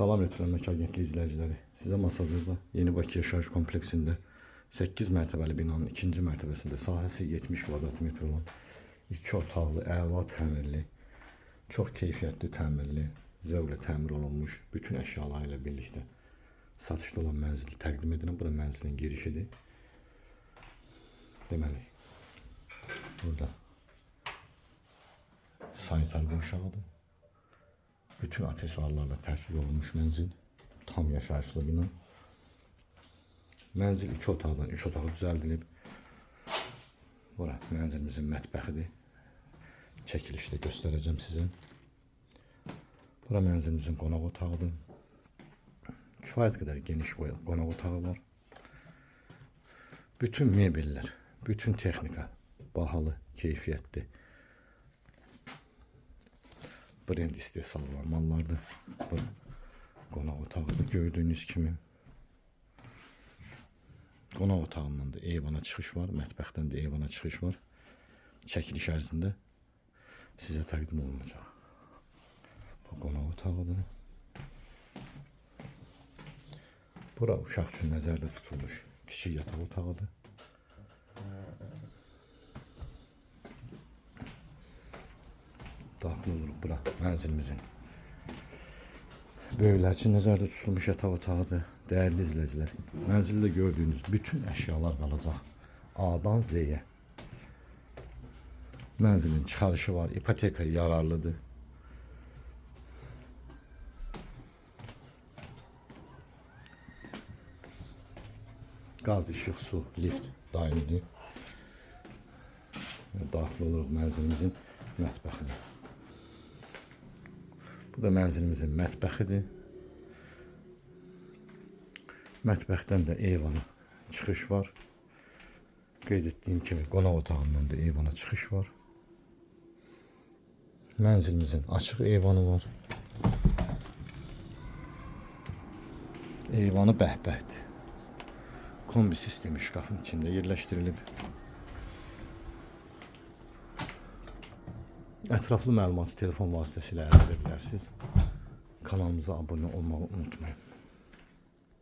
Salam Elektronik Agentliği izləyiciləri. Sizə Masazırda Yeni Bakı Yaşayış Kompleksində 8 mərtəbəli binanın 2-ci mərtəbəsində sahəsi 70 kvadrat metr olan 2 otaqlı, əla təmirli, çox keyfiyyətli təmirli, zövqlə təmir olunmuş bütün əşyaları ilə birlikdə satışda olan mənzili təqdim edirəm. Bu da mənzilin girişidir. Deməli, burada sanitar qovşağıdır. Bütün aksesuarlarla təchiz olunmuş mənzil, tam yaşayışlı bina. Mənzil 2 otaqdan 3 otağa düzəldilib. Bura mənzilimizin mətbəxidir. Çəkilişdə göstərəcəm sizə. Bura mənzilimizin qonaq otağıdır. Kifayət qədər geniş qonaq otağı var. Bütün mebellər, bütün texnika bahalı, keyfiyyətli. Brend istehsal olan mallardır. Bu qonaq otağıdır gördüyünüz kimi. Qonaq otağından da eyvana çıxış var, mətbəxdən də eyvana çıxış var. Çəkiliş ərzində sizə təqdim olunacaq. Bu qonaq otağıdır. Bura uşaq üçün nəzərdə tutulmuş kiçik yataq otağıdır. Daxil oluruq bura mənzilimizin böyüklər üçün nəzərdə tutulmuş yataq otağıdır. Dəyərli izləyicilər, mənzildə gördüyünüz bütün əşyalar qalacaq A-dan Z-yə. Mənzilin çıxarışı var, ipoteka yararlıdır. Qaz, işıq, su, lift daimidir. Daxil oluruq mənzilimizin mətbəxinə. Bu da mənzilimizin mətbəxidir. Mətbəxdən də eyvana çıxış var. Qeyd etdiyim kimi qonaq otağından da eyvana çıxış var. Mənzilimizin açıq eyvanı var. Eyvanı bəhbəhdir. Kombi sistemi şkafın içində yerləşdirilib. Ətraflı məlumatı telefon vasitəsilə əldə edə bilərsiniz. Kanalımıza abunə olmağı unutmayın.